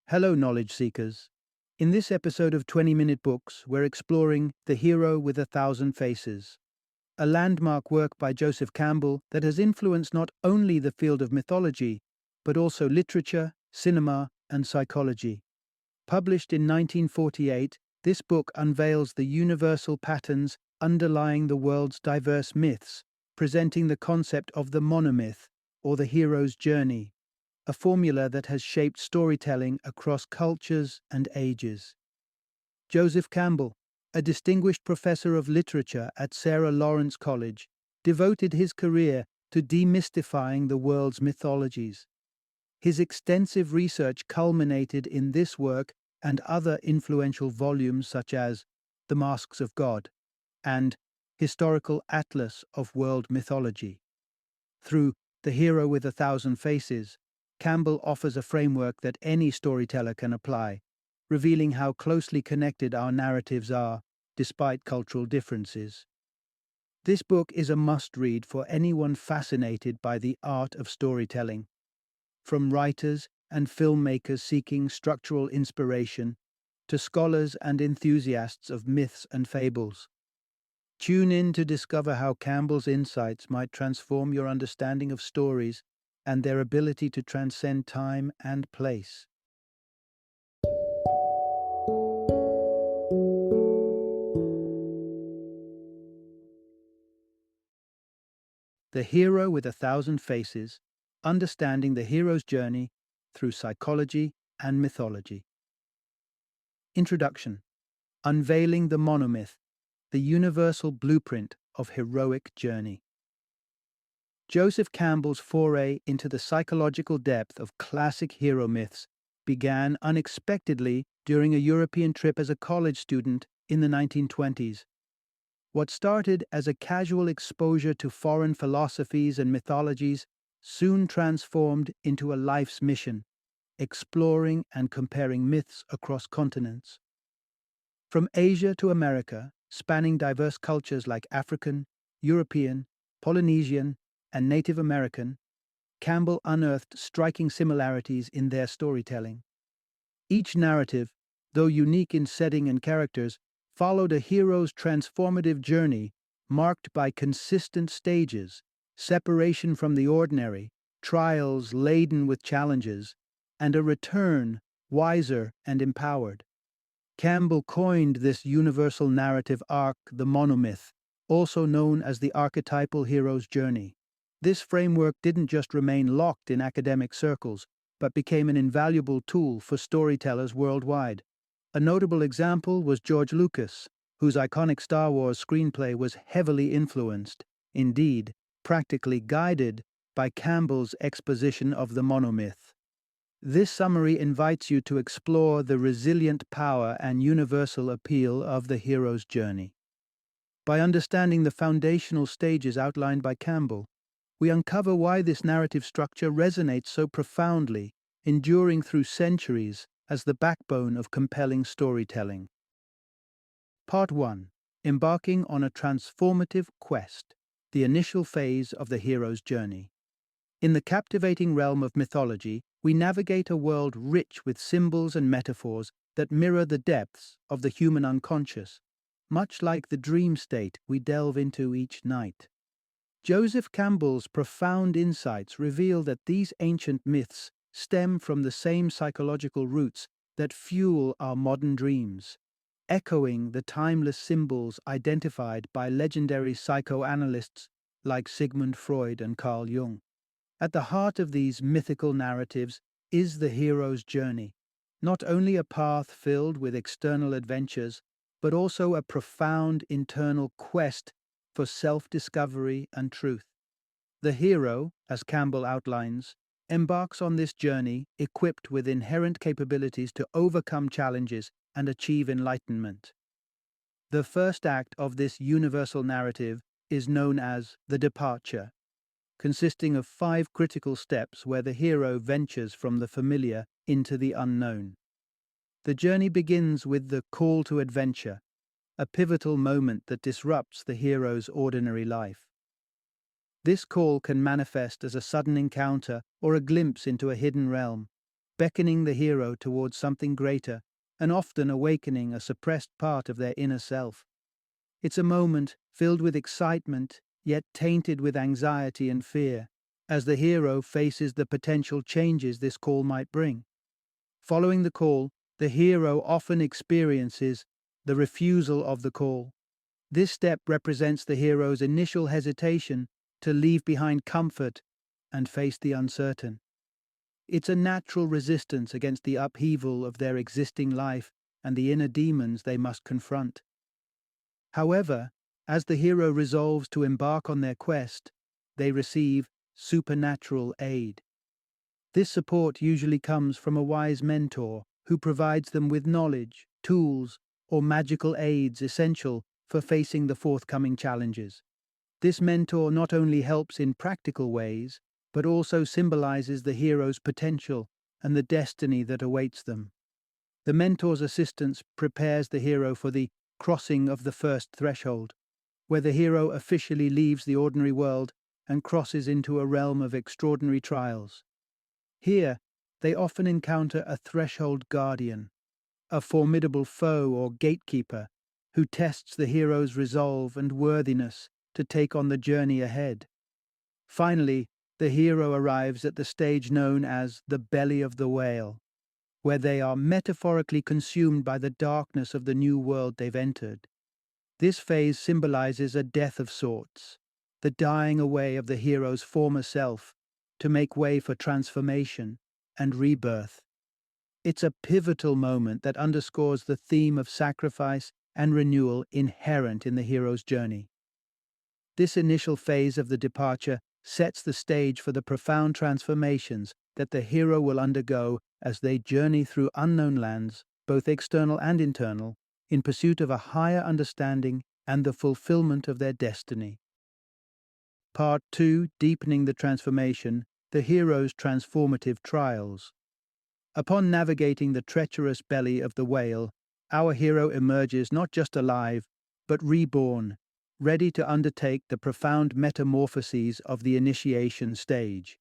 Hello, knowledge seekers. In this episode of 20-Minute Books, we're exploring The Hero with a Thousand Faces, a landmark work by Joseph Campbell that has influenced not only the field of mythology, but also literature, cinema, and psychology. Published in 1948, this book unveils the universal patterns underlying the world's diverse myths, presenting the concept of the monomyth, or the hero's journey, a formula that has shaped storytelling across cultures and ages. Joseph Campbell, a distinguished professor of literature at Sarah Lawrence College, devoted his career to demystifying the world's mythologies. His extensive research culminated in this work and other influential volumes such as The Masks of God and Historical Atlas of World Mythology. Through The Hero with a Thousand Faces, Campbell offers a framework that any storyteller can apply, revealing how closely connected our narratives are, despite cultural differences. This book is a must-read for anyone fascinated by the art of storytelling. From writers and filmmakers seeking structural inspiration to scholars and enthusiasts of myths and fables. Tune in to discover how Campbell's insights might transform your understanding of stories and their ability to transcend time and place. The Hero with a Thousand Faces, Understanding the Hero's Journey Through Psychology and Mythology. Introduction. Unveiling the Monomyth, the universal blueprint of heroic journey. Joseph Campbell's foray into the psychological depth of classic hero myths began unexpectedly during a European trip as a college student in the 1920s. What started as a casual exposure to foreign philosophies and mythologies soon transformed into a life's mission, exploring and comparing myths across continents. From Asia to America, spanning diverse cultures like African, European, Polynesian, and Native American, Campbell unearthed striking similarities in their storytelling. Each narrative, though unique in setting and characters, followed a hero's transformative journey marked by consistent stages, separation from the ordinary, trials laden with challenges, and a return wiser and empowered. Campbell coined this universal narrative arc the monomyth, also known as the archetypal hero's journey. This framework didn't just remain locked in academic circles, but became an invaluable tool for storytellers worldwide. A notable example was George Lucas, whose iconic Star Wars screenplay was heavily influenced, indeed, practically guided, by Campbell's exposition of the monomyth. This summary invites you to explore the resilient power and universal appeal of the hero's journey. By understanding the foundational stages outlined by Campbell, we uncover why this narrative structure resonates so profoundly, enduring through centuries as the backbone of compelling storytelling. Part 1. Embarking on a transformative quest, the initial phase of the hero's journey. In the captivating realm of mythology, we navigate a world rich with symbols and metaphors that mirror the depths of the human unconscious, much like the dream state we delve into each night. Joseph Campbell's profound insights reveal that these ancient myths stem from the same psychological roots that fuel our modern dreams, echoing the timeless symbols identified by legendary psychoanalysts like Sigmund Freud and Carl Jung. At the heart of these mythical narratives is the hero's journey, not only a path filled with external adventures, but also a profound internal quest for self-discovery and truth. The hero, as Campbell outlines, embarks on this journey equipped with inherent capabilities to overcome challenges and achieve enlightenment. The first act of this universal narrative is known as the departure, consisting of 5 critical steps where the hero ventures from the familiar into the unknown. The journey begins with the call to adventure, a pivotal moment that disrupts the hero's ordinary life. This call can manifest as a sudden encounter or a glimpse into a hidden realm, beckoning the hero towards something greater and often awakening a suppressed part of their inner self. It's a moment filled with excitement, yet tainted with anxiety and fear, as the hero faces the potential changes this call might bring. Following the call, the hero often experiences the refusal of the call. This step represents the hero's initial hesitation to leave behind comfort and face the uncertain. It's a natural resistance against the upheaval of their existing life and the inner demons they must confront. However, as the hero resolves to embark on their quest, they receive supernatural aid. This support usually comes from a wise mentor who provides them with knowledge, tools, or magical aids essential for facing the forthcoming challenges. This mentor not only helps in practical ways, but also symbolizes the hero's potential and the destiny that awaits them. The mentor's assistance prepares the hero for the crossing of the first threshold, where the hero officially leaves the ordinary world and crosses into a realm of extraordinary trials. Here, they often encounter a threshold guardian, a formidable foe or gatekeeper who tests the hero's resolve and worthiness to take on the journey ahead. Finally, the hero arrives at the stage known as the belly of the whale, where they are metaphorically consumed by the darkness of the new world they've entered. This phase symbolizes a death of sorts, the dying away of the hero's former self to make way for transformation and rebirth. It's a pivotal moment that underscores the theme of sacrifice and renewal inherent in the hero's journey. This initial phase of the departure sets the stage for the profound transformations that the hero will undergo as they journey through unknown lands, both external and internal, in pursuit of a higher understanding and the fulfillment of their destiny. Part 2, Deepening the Transformation, the hero's transformative trials. Upon navigating the treacherous belly of the whale, our hero emerges not just alive, but reborn, ready to undertake the profound metamorphoses of the initiation stage.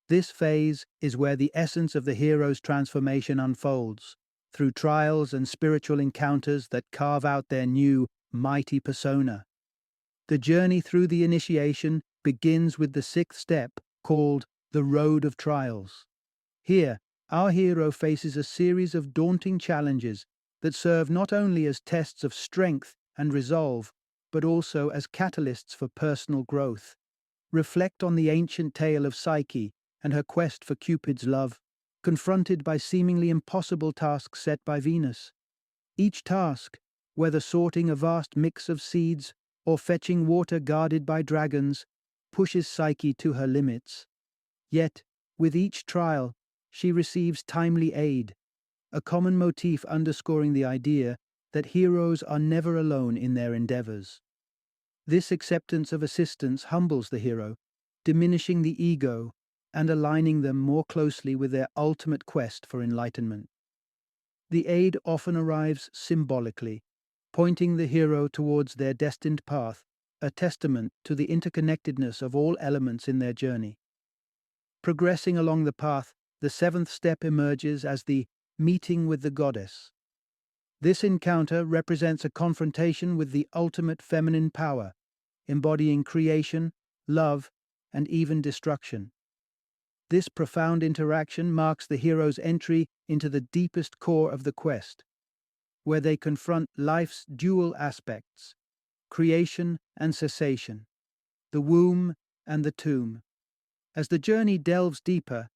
This phase is where the essence of the hero's transformation unfolds, through trials and spiritual encounters that carve out their new, mighty persona. The journey through the initiation begins with the sixth step, called the Road of Trials. Here, our hero faces a series of daunting challenges that serve not only as tests of strength and resolve, but also as catalysts for personal growth. Reflect on the ancient tale of Psyche and her quest for Cupid's love, confronted by seemingly impossible tasks set by Venus. Each task, whether sorting a vast mix of seeds or fetching water guarded by dragons, pushes Psyche to her limits. Yet, with each trial, she receives timely aid, a common motif underscoring the idea that heroes are never alone in their endeavors. This acceptance of assistance humbles the hero, diminishing the ego and aligning them more closely with their ultimate quest for enlightenment. The aid often arrives symbolically, pointing the hero towards their destined path, a testament to the interconnectedness of all elements in their journey. Progressing along the path, the seventh step emerges as the meeting with the goddess. This encounter represents a confrontation with the ultimate feminine power, embodying creation, love, and even destruction. This profound interaction marks the hero's entry into the deepest core of the quest, where they confront life's dual aspects, creation and cessation, the womb and the tomb. As the journey delves deeper,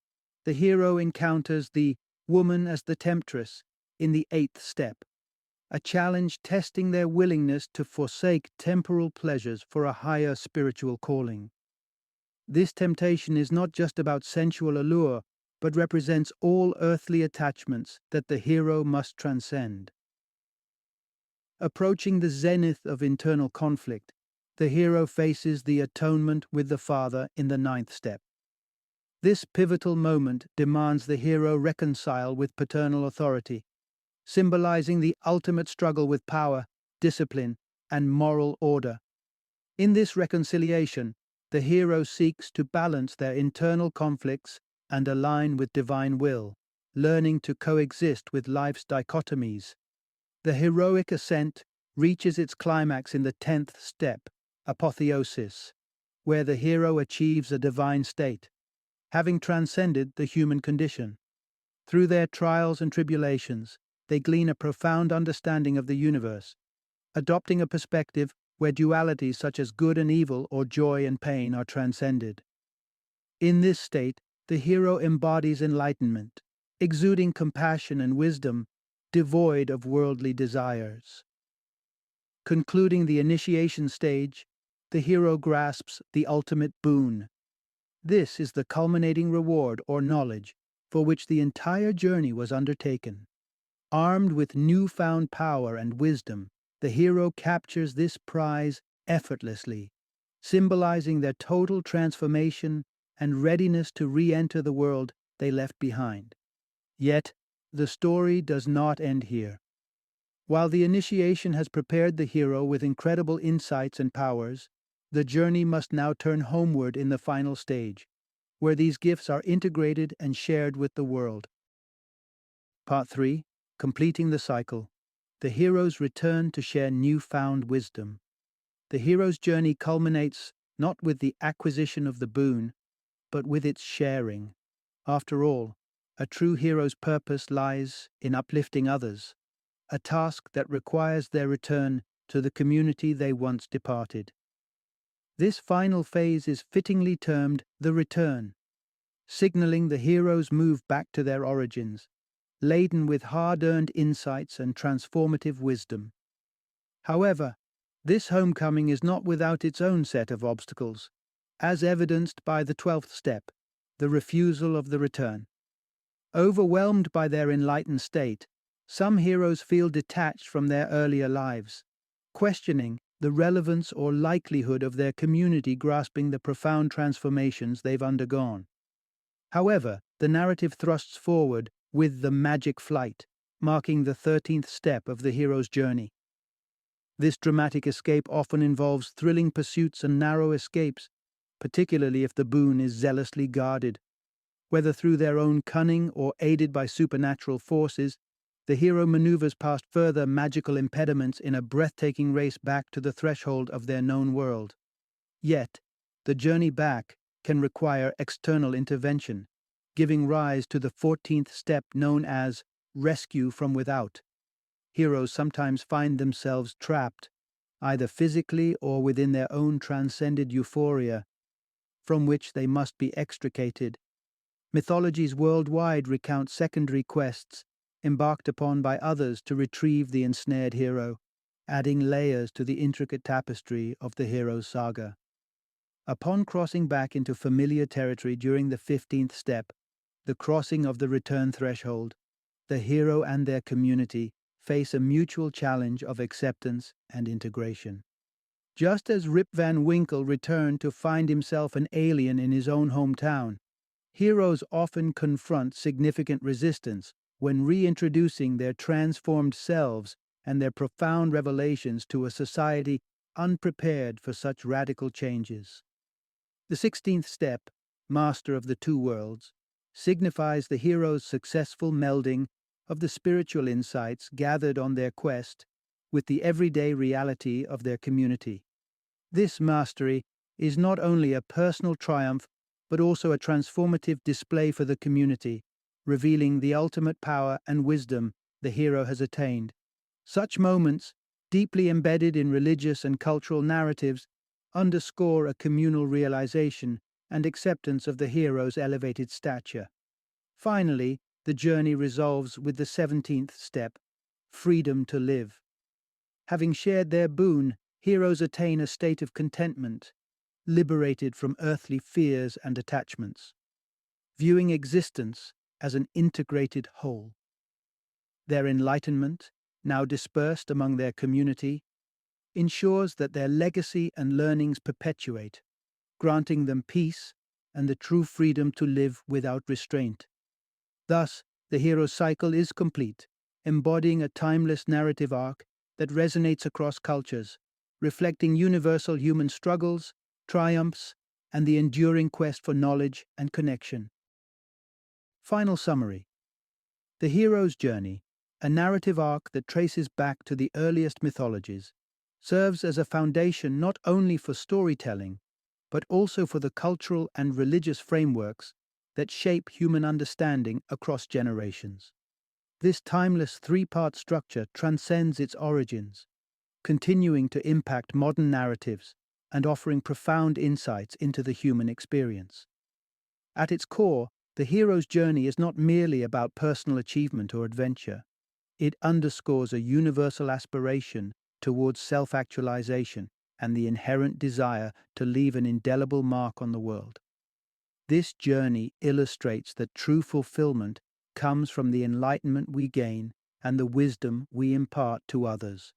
the hero encounters the woman as the temptress in the eighth step, a challenge testing their willingness to forsake temporal pleasures for a higher spiritual calling. This temptation is not just about sensual allure, but represents all earthly attachments that the hero must transcend. Approaching the zenith of internal conflict, the hero faces the atonement with the father in the ninth step. This pivotal moment demands the hero reconcile with paternal authority, symbolizing the ultimate struggle with power, discipline, and moral order. In this reconciliation, the hero seeks to balance their internal conflicts and align with divine will, learning to coexist with life's dichotomies. The heroic ascent reaches its climax in the 10th step, apotheosis, where the hero achieves a divine state, having transcended the human condition. Through their trials and tribulations, they glean a profound understanding of the universe, adopting a perspective where dualities such as good and evil or joy and pain are transcended. In this state, the hero embodies enlightenment, exuding compassion and wisdom, devoid of worldly desires. Concluding the initiation stage, the hero grasps the ultimate boon. This is the culminating reward or knowledge for which the entire journey was undertaken. Armed with newfound power and wisdom, the hero captures this prize effortlessly, symbolizing their total transformation and readiness to re-enter the world they left behind. Yet, the story does not end here. While the initiation has prepared the hero with incredible insights and powers, the journey must now turn homeward in the final stage, where these gifts are integrated and shared with the world. Part 3. Completing the cycle. The hero's return to share newfound wisdom. The hero's journey culminates not with the acquisition of the boon, but with its sharing. After all, a true hero's purpose lies in uplifting others, a task that requires their return to the community they once departed. This final phase is fittingly termed the return, signaling the hero's move back to their origins, laden with hard-earned insights and transformative wisdom. However, this homecoming is not without its own set of obstacles, as evidenced by the 12th step, the refusal of the return. Overwhelmed by their enlightened state, some heroes feel detached from their earlier lives, questioning the relevance or likelihood of their community grasping the profound transformations they've undergone. However, the narrative thrusts forward with the magic flight, marking the 13th step of the hero's journey. This dramatic escape often involves thrilling pursuits and narrow escapes, particularly if the boon is zealously guarded. Whether through their own cunning or aided by supernatural forces, the hero maneuvers past further magical impediments in a breathtaking race back to the threshold of their known world. Yet, the journey back can require external intervention, giving rise to the 14th step known as rescue from without. Heroes sometimes find themselves trapped, either physically or within their own transcended euphoria, from which they must be extricated. Mythologies worldwide recount secondary quests embarked upon by others to retrieve the ensnared hero, adding layers to the intricate tapestry of the hero's saga. Upon crossing back into familiar territory during the 15th step, the crossing of the return threshold, the hero and their community face a mutual challenge of acceptance and integration. Just as Rip Van Winkle returned to find himself an alien in his own hometown, heroes often confront significant resistance when reintroducing their transformed selves and their profound revelations to a society unprepared for such radical changes. The 16th step, Master of the Two Worlds, signifies the hero's successful melding of the spiritual insights gathered on their quest with the everyday reality of their community. This mastery is not only a personal triumph, but also a transformative display for the community, revealing the ultimate power and wisdom the hero has attained. Such moments, deeply embedded in religious and cultural narratives, underscore a communal realization and acceptance of the hero's elevated stature. Finally, the journey resolves with the 17th step, freedom to live. Having shared their boon, heroes attain a state of contentment, liberated from earthly fears and attachments, viewing existence as an integrated whole. Their enlightenment, now dispersed among their community, ensures that their legacy and learnings perpetuate, granting them peace and the true freedom to live without restraint. Thus, the hero's cycle is complete, embodying a timeless narrative arc that resonates across cultures, reflecting universal human struggles, triumphs, and the enduring quest for knowledge and connection. Final summary. The hero's journey, a narrative arc that traces back to the earliest mythologies, serves as a foundation not only for storytelling, but also for the cultural and religious frameworks that shape human understanding across generations. This timeless three-part structure transcends its origins, continuing to impact modern narratives and offering profound insights into the human experience. At its core, the hero's journey is not merely about personal achievement or adventure. It underscores a universal aspiration towards self-actualization and the inherent desire to leave an indelible mark on the world. This journey illustrates that true fulfillment comes from the enlightenment we gain and the wisdom we impart to others.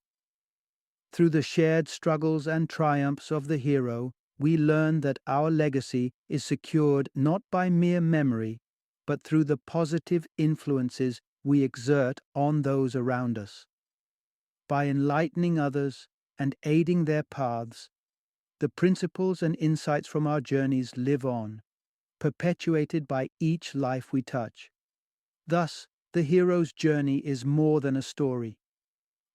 Through the shared struggles and triumphs of the hero, we learn that our legacy is secured not by mere memory, but through the positive influences we exert on those around us. By enlightening others and aiding their paths, the principles and insights from our journeys live on, perpetuated by each life we touch. Thus, the hero's journey is more than a story.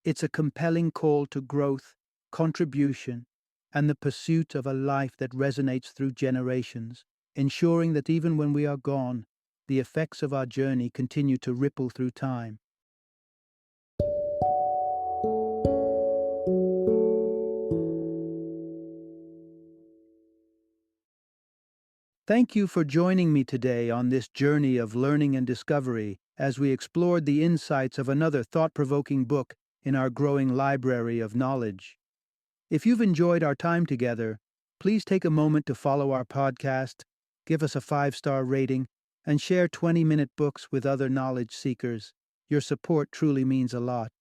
It's a compelling call to growth, contribution, and the pursuit of a life that resonates through generations, ensuring that even when we are gone, the effects of our journey continue to ripple through time. Thank you for joining me today on this journey of learning and discovery as we explored the insights of another thought-provoking book in our growing library of knowledge. If you've enjoyed our time together, please take a moment to follow our podcast, give us a 5-star rating, and share 20-minute books with other knowledge seekers. Your support truly means a lot.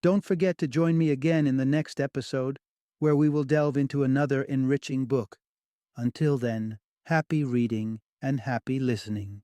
Don't forget to join me again in the next episode, where we will delve into another enriching book. Until then, happy reading and happy listening.